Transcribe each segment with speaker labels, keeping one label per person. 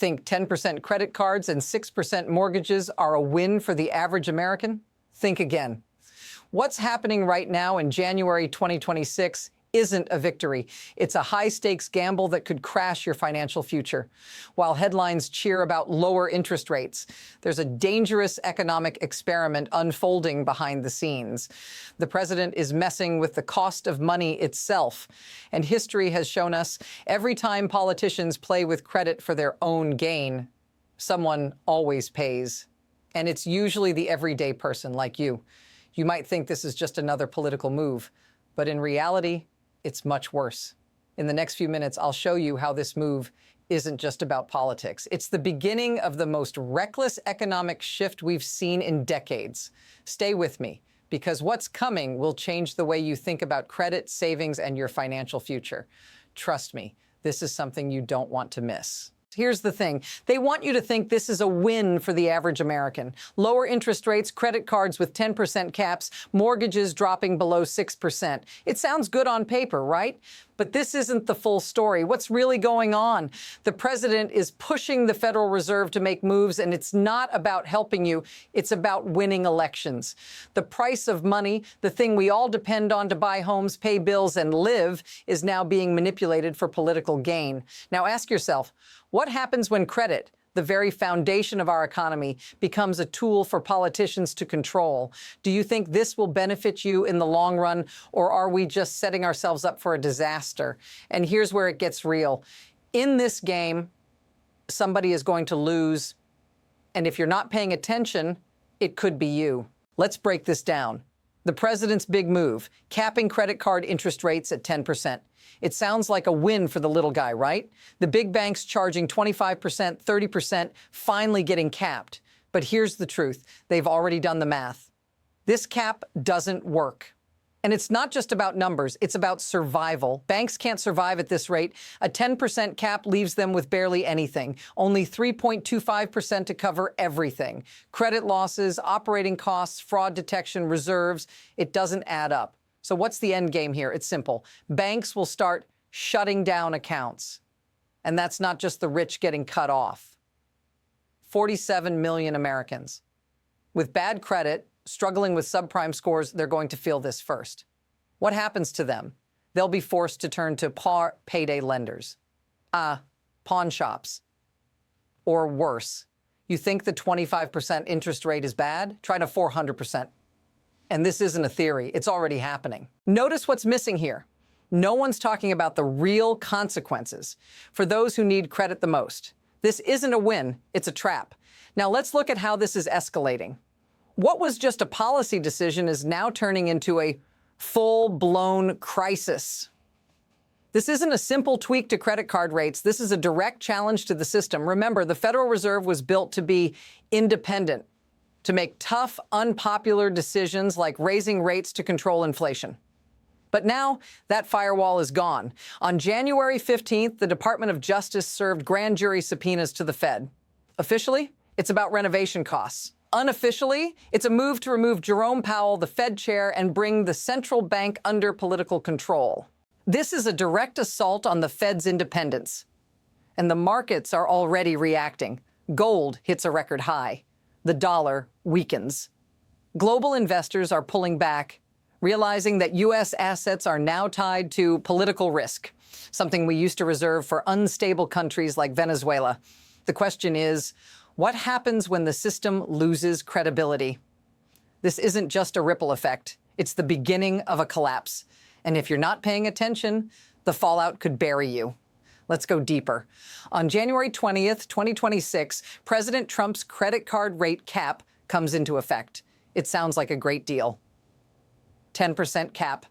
Speaker 1: Think 10% credit cards and 6% mortgages are a win for the average American? Think again. What's happening right now in January 2026 isn't a victory. It's a high-stakes gamble that could crash your financial future. While headlines cheer about lower interest rates, there's a dangerous economic experiment unfolding behind the scenes. The president is messing with the cost of money itself. And history has shown us every time politicians play with credit for their own gain, someone always pays. And it's usually the everyday person like you. You might think this is just another political move, but in reality, it's much worse. In the next few minutes, I'll show you how this move isn't just about politics. It's the beginning of the most reckless economic shift we've seen in decades. Stay with me, because what's coming will change the way you think about credit, savings, and your financial future. Trust me, this is something you don't want to miss. Here's the thing. They want you to think this is a win for the average American. Lower interest rates, credit cards with 10% caps, mortgages dropping below 6%. It sounds good on paper, right? But this isn't the full story. What's really going on? The president is pushing the Federal Reserve to make moves, and it's not about helping you. It's about winning elections. The price of money, the thing we all depend on to buy homes, pay bills, and live, is now being manipulated for political gain. Now ask yourself, what happens when credit, the very foundation of our economy, becomes a tool for politicians to control? Do you think this will benefit you in the long run, or are we just setting ourselves up for a disaster? And here's where it gets real. In this game, somebody is going to lose, and if you're not paying attention, it could be you. Let's break this down. The president's big move, capping credit card interest rates at 10%. It sounds like a win for the little guy, right? The big banks charging 25%, 30%, finally getting capped. But here's the truth. They've already done the math. This cap doesn't work. And it's not just about numbers, it's about survival. Banks can't survive at this rate. A 10% cap leaves them with barely anything, only 3.25% to cover everything. Credit losses, operating costs, fraud detection, reserves, it doesn't add up. So what's the end game here? It's simple. Banks will start shutting down accounts. And that's not just the rich getting cut off. 47 million Americans with bad credit, struggling with subprime scores, they're going to feel this first. What happens to them? They'll be forced to turn to payday lenders, pawn shops, or worse. You think the 25% interest rate is bad? Try to 400%. And this isn't a theory, it's already happening. Notice what's missing here. No one's talking about the real consequences for those who need credit the most. This isn't a win, it's a trap. Now let's look at how this is escalating. What was just a policy decision is now turning into a full-blown crisis. This isn't a simple tweak to credit card rates. This is a direct challenge to the system. Remember, the Federal Reserve was built to be independent, to make tough, unpopular decisions like raising rates to control inflation. But now that firewall is gone. On January 15th, the Department of Justice served grand jury subpoenas to the Fed. Officially, it's about renovation costs. Unofficially, it's a move to remove Jerome Powell, the Fed chair, and bring the central bank under political control. This is a direct assault on the Fed's independence. And the markets are already reacting. Gold hits a record high. The dollar weakens. Global investors are pulling back, realizing that U.S. assets are now tied to political risk, something we used to reserve for unstable countries like Venezuela. The question is, what happens when the system loses credibility? This isn't just a ripple effect. It's the beginning of a collapse. And if you're not paying attention, the fallout could bury you. Let's go deeper. On January 20th, 2026, President Trump's credit card rate cap comes into effect. It sounds like a great deal. 10% cap.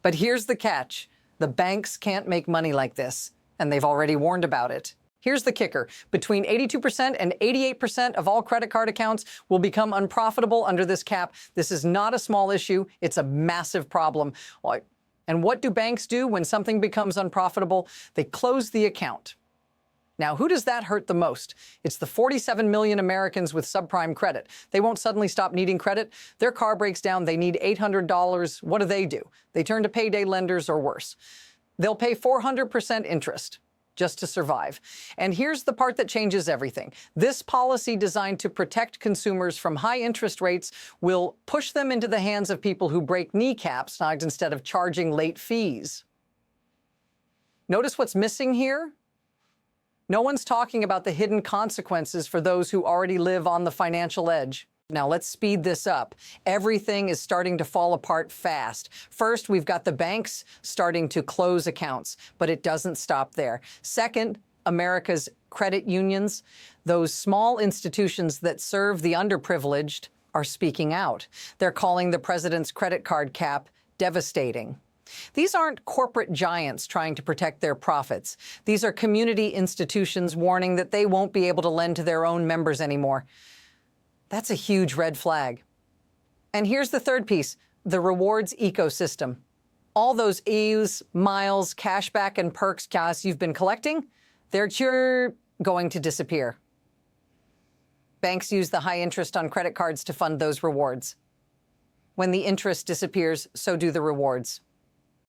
Speaker 1: But here's the catch. The banks can't make money like this, and they've already warned about it. Here's the kicker. Between 82% and 88% of all credit card accounts will become unprofitable under this cap. This is not a small issue. It's a massive problem. And what do banks do when something becomes unprofitable? They close the account. Now, who does that hurt the most? It's the 47 million Americans with subprime credit. They won't suddenly stop needing credit. Their car breaks down. They need $800. What do? They turn to payday lenders or worse. They'll pay 400% interest. just to survive. And here's the part that changes everything. This policy designed to protect consumers from high interest rates will push them into the hands of people who break kneecaps instead of charging late fees. Notice what's missing here? No one's talking about the hidden consequences for those who already live on the financial edge. Now let's speed this up. Everything is starting to fall apart fast. First, we've got the banks starting to close accounts, but it doesn't stop there. Second, America's credit unions, those small institutions that serve the underprivileged, are speaking out. They're calling the president's credit card cap devastating. These aren't corporate giants trying to protect their profits. These are community institutions warning that they won't be able to lend to their own members anymore. That's a huge red flag. And here's the third piece, the rewards ecosystem. All those EUs, miles, cashback, and perks you've been collecting, they're going to disappear. Banks use the high interest on credit cards to fund those rewards. When the interest disappears, so do the rewards.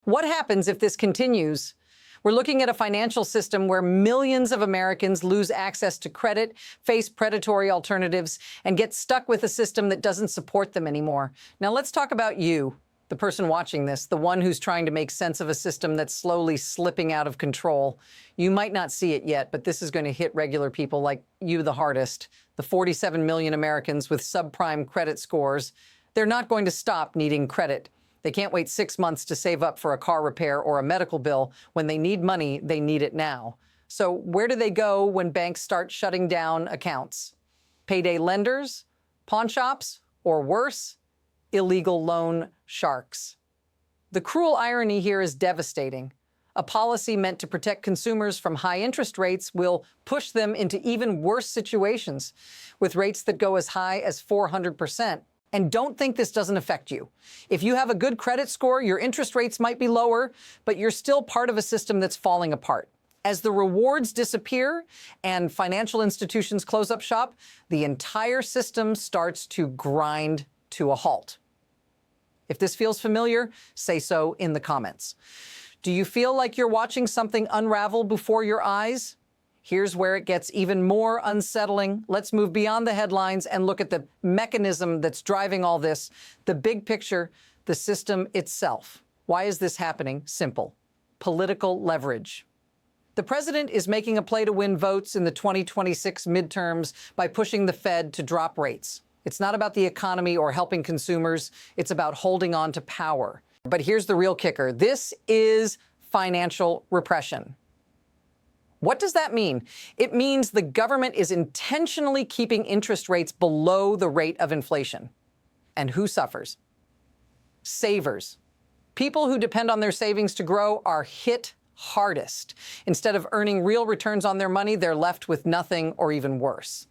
Speaker 1: What happens if this continues? We're looking at a financial system where millions of Americans lose access to credit, face predatory alternatives, and get stuck with a system that doesn't support them anymore. Now let's talk about you, the person watching this, the one who's trying to make sense of a system that's slowly slipping out of control. You might not see it yet, but this is going to hit regular people like you the hardest. The 47 million Americans with subprime credit scores, they're not going to stop needing credit. They can't wait 6 months to save up for a car repair or a medical bill. When they need money, they need it now. So where do they go when banks start shutting down accounts? Payday lenders, pawn shops, or worse, illegal loan sharks. The cruel irony here is devastating. A policy meant to protect consumers from high interest rates will push them into even worse situations, with rates that go as high as 400%. And don't think this doesn't affect you. If you have a good credit score, your interest rates might be lower, but you're still part of a system that's falling apart. As the rewards disappear and financial institutions close up shop, the entire system starts to grind to a halt. If this feels familiar, say so in the comments. Do you feel like you're watching something unravel before your eyes? Here's where it gets even more unsettling. Let's move beyond the headlines and look at the mechanism that's driving all this, the big picture, the system itself. Why is this happening? Simple. Political leverage. The president is making a play to win votes in the 2026 midterms by pushing the Fed to drop rates. It's not about the economy or helping consumers. It's about holding on to power. But here's the real kicker. This is financial repression. What does that mean? It means the government is intentionally keeping interest rates below the rate of inflation. And who suffers? Savers. People who depend on their savings to grow are hit hardest. Instead of earning real returns on their money, they're left with nothing or even worse.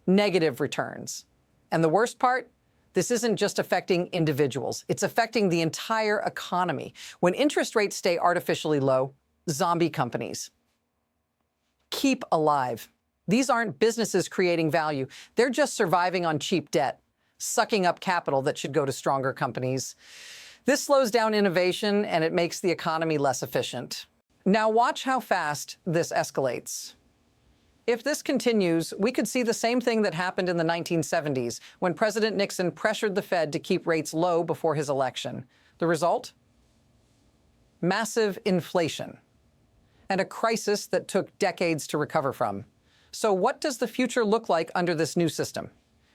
Speaker 1: Negative returns. And the worst part? This isn't just affecting individuals. It's affecting the entire economy. When interest rates stay artificially low, zombie companies keep alive. These aren't businesses creating value. They're just surviving on cheap debt, sucking up capital that should go to stronger companies. This slows down innovation and it makes the economy less efficient. Now watch how fast this escalates. If this continues, we could see the same thing that happened in the 1970s when President Nixon pressured the Fed to keep rates low before his election. The result? Massive inflation. And a crisis that took decades to recover from. So what does the future look like under this new system?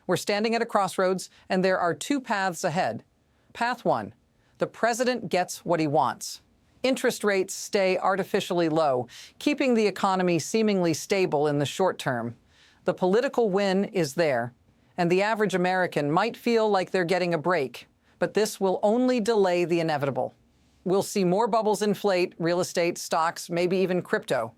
Speaker 1: We're standing at a crossroads, and there are two paths ahead. Path one, the president gets what he wants. Interest rates stay artificially low, keeping the economy seemingly stable in the short term. The political win is there, and the average American might feel like they're getting a break, but this will only delay the inevitable. We'll see more bubbles inflate, real estate, stocks, maybe even crypto,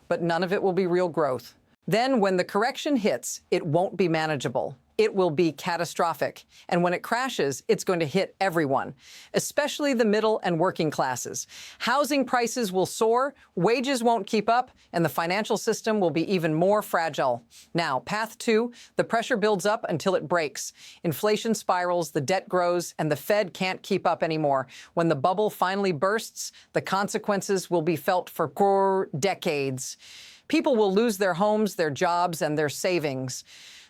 Speaker 1: but none of it will be real growth. Then when the correction hits, it won't be manageable. it will be catastrophic. And when it crashes, it's going to hit everyone, especially the middle and working classes. Housing prices will soar, wages won't keep up, and the financial system will be even more fragile. Now, path 2, the pressure builds up until it breaks. Inflation spirals, the debt grows, and the Fed can't keep up anymore. When the bubble finally bursts, the consequences will be felt for decades. People will lose their homes, their jobs, and their savings.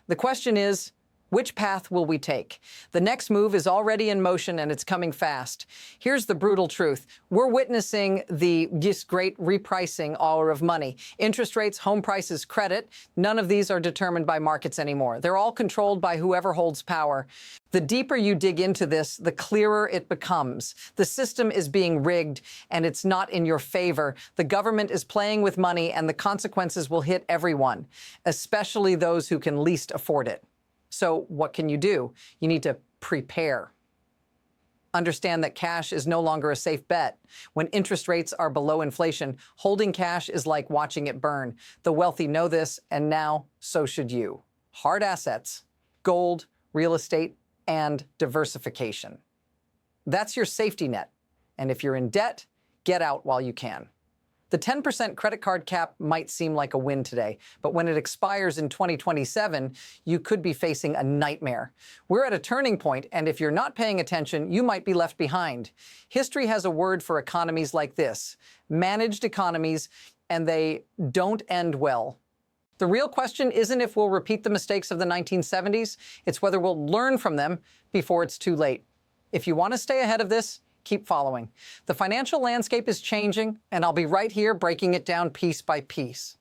Speaker 1: The question is, which path will we take? The next move is already in motion and it's coming fast. Here's the brutal truth. We're witnessing this great repricing all of money. Interest rates, home prices, credit, none of these are determined by markets anymore. They're all controlled by whoever holds power. The deeper you dig into this, the clearer it becomes. The system is being rigged and it's not in your favor. The government is playing with money and the consequences will hit everyone, especially those who can least afford it. So what can you do? You need to prepare. Understand that cash is no longer a safe bet. When interest rates are below inflation, holding cash is like watching it burn. The wealthy know this, and now so should you. Hard assets, gold, real estate, and diversification. That's your safety net. And if you're in debt, get out while you can. The 10% credit card cap might seem like a win today, but when it expires in 2027, you could be facing a nightmare. We're at a turning point, and if you're not paying attention, you might be left behind. History has a word for economies like this: managed economies, and they don't end well. The real question isn't if we'll repeat the mistakes of the 1970s, it's whether we'll learn from them before it's too late. If you want to stay ahead of this, keep following. The financial landscape is changing, and I'll be right here breaking it down piece by piece.